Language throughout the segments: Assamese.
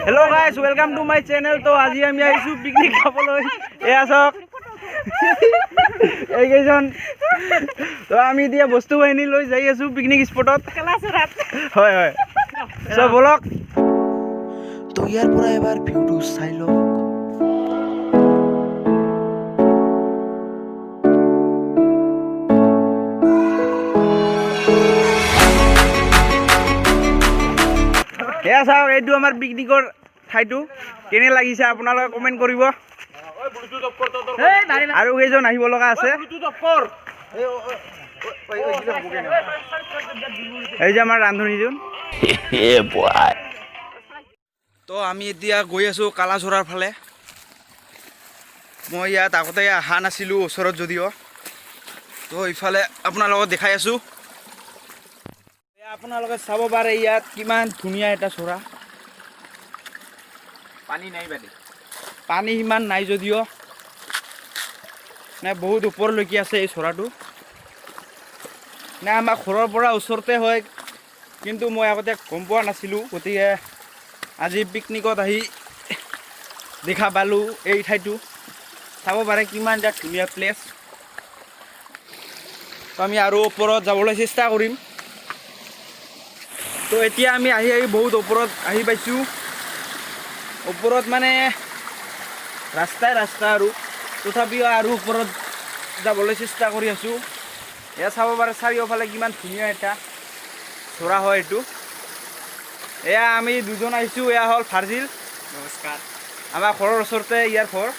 Hello guys, welcome to my channel. तो आज আমি আইছো পিকনিক খাবলৈ এয়া চক এই কেজন তো আমি দিয়া বস্তু বাহিনী লৈ যাই আছো পিকনিক স্পটত কালাচৰাত হয় হয় সো বলক তো ইয়াৰ পৰা এবাৰ ভিউটো চাই লওক এয়া চাওক এইটো আমাৰ পিকনিকৰ ঠাইটো কেনে লাগিছে আপোনালোকে কমেন্ট কৰিব আৰু কেইজন আহিব লগা আছে এই যে আমাৰ ৰান্ধনীজন তো আমি এতিয়া গৈ আছো কালাচৰাৰ ফালে মই ইয়াত আগতে অহা নাছিলো ওচৰত যদিও তো ইফালে আপোনালোকক দেখাই আছো আপোনালোকে চাব পাৰে ইয়াত কিমান ধুনীয়া এটা চৰা পানী নাই বাদে পানী ইমান নাই যদিও নে বহুত ওপৰলৈকে আছে এই চৰাটো নে আমাৰ ঘৰৰ পৰা ওচৰতে হয় কিন্তু মই আগতে গম পোৱা নাছিলোঁ গতিকে আজি পিকনিকত আহি দেখা পালোঁ এই ঠাইটো চাব পাৰে কিমান এটা ধুনীয়া প্লেচ তো আমি আৰু ওপৰত যাবলৈ চেষ্টা কৰিম তো এতিয়া আমি আহি বহুত ওপৰত আহি পাইছোঁ ওপৰত মানে ৰাস্তা আৰু তথাপিও আৰু ওপৰত যাবলৈ চেষ্টা কৰি আছোঁ এয়া চাব পাৰে চাৰিওফালে কিমান ধুনীয়া এটা চৰা হয় এইটো এয়া আমি দুজন আহিছোঁ এয়া হ'ল ফাৰ্জিল নমস্কাৰ আমাৰ ঘৰৰ ওচৰতে ইয়াৰ ঘৰ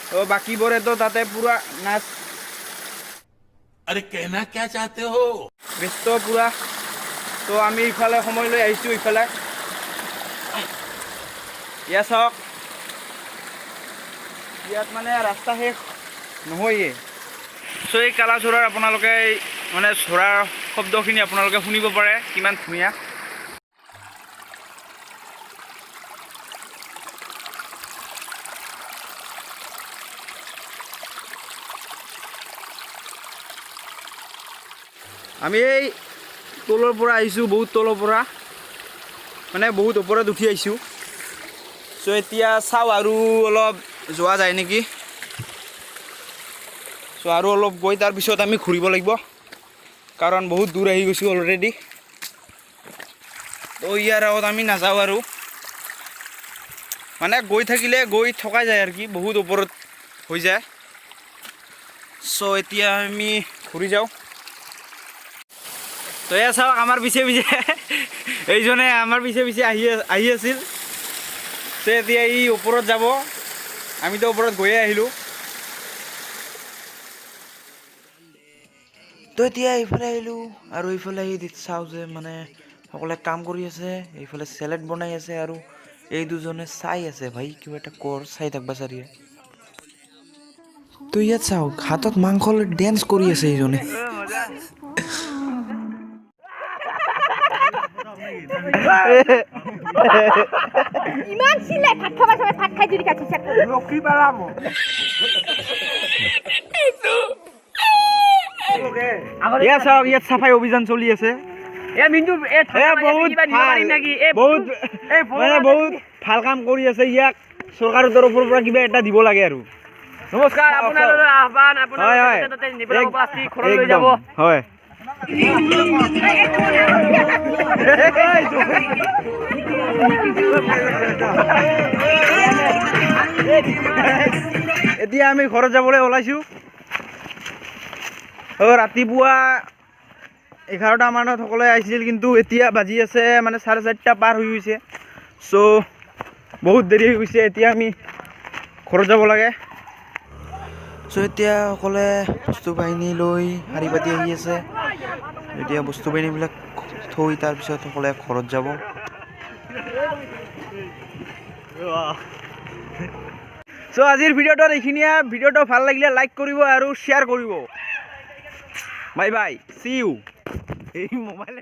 তো বাকীবোৰেতো তাতে পুৰা নাচ अरे कहना क्या चाहते हो ব্যস্ত পুৰা তো আমি ইফালে সময় লৈ আহিছোঁ ইফালে ইয়া চাওক ইয়াত মানে ৰাস্তা শেষ নহয়ে চ' এই কালাচৰাৰ আপোনালোকে মানে চৰাৰ শব্দখিনি আপোনালোকে শুনিব পাৰে কিমান ধুনীয়া আমি এই তলৰ পৰা আহিছোঁ বহুত তলৰ পৰা মানে বহুত ওপৰত উঠি আহিছোঁ চ' এতিয়া চাওঁ আৰু অলপ যোৱা যায় নেকি চ' আৰু অলপ গৈ তাৰপিছত আমি ঘূৰিব লাগিব কাৰণ বহুত দূৰ আহি গৈছোঁ অলৰেডি তো ইয়াৰ আগত আমি নাযাওঁ আৰু মানে গৈ থাকিলে গৈ থকা যায় আৰু কি বহুত ওপৰত হৈ যায় চ' এতিয়া আমি ঘূৰি যাওঁ তো এয়া চাওক আমাৰ পিছে এইজনে আমাৰ পিছে আহি আছিল তো এতিয়া ই ওপৰত যাব আমিতো ওপৰত গৈয়ে আহিলোঁ তো এতিয়া এইফালে আহিলোঁ আৰু এইফালে আহি চাওঁ যে মানে সকলোৱে কাম কৰি আছে এইফালে চেলেড বনাই আছে আৰু এই দুজনে চাই আছে ভাই কিবা এটা কৰ চাই থাকবা চাৰিয়ে তো ইয়াত চাওক হাতত মাংস লৈ ডেন্স কৰি আছে এইজনে ইমান চিলে ভাত খাবা সবাই ভাত খাই যদি কাছে লক্ষী পালাম ইয়া চাওক ইয়াত চাফাই অভিযান চলি আছে বহুত ভাল কাম কৰি আছে ইয়াক চৰকাৰৰ তৰফৰ পৰা কিবা এটা দিব লাগে আৰু নমস্কাৰ আপোনালোকৰ আহ্বান আপোনালোকে তাতে নিবলাগ প্লাষ্টিক ঘৰলৈ লৈ যাব হয় এতিয়া আমি ঘৰত যাবলৈ ওলাইছোঁ ৰাতিপুৱা 11টা মানত সকলোৱে আহিছিল কিন্তু এতিয়া বাজি আছে মানে 4:30 পাৰ হৈ গৈছে চ' বহুত দেৰি হৈ গৈছে এতিয়া আমি ঘৰত যাব লাগে চ' এতিয়া সকলোৱে বস্তু বাহিনী লৈ শাৰী পাতি আহি আছে এতিয়া বস্তু বাহিনীবিলাক থৈ তাৰপিছত সকলোৱে ঘৰত যাব চ' আজিৰ ভিডিঅ'টোত এইখিনিয়ে ভিডিঅ'টো ভাল লাগিলে লাইক কৰিব আৰু শ্বেয়াৰ কৰিব বাই বাই চি ইউ এই মোবাইল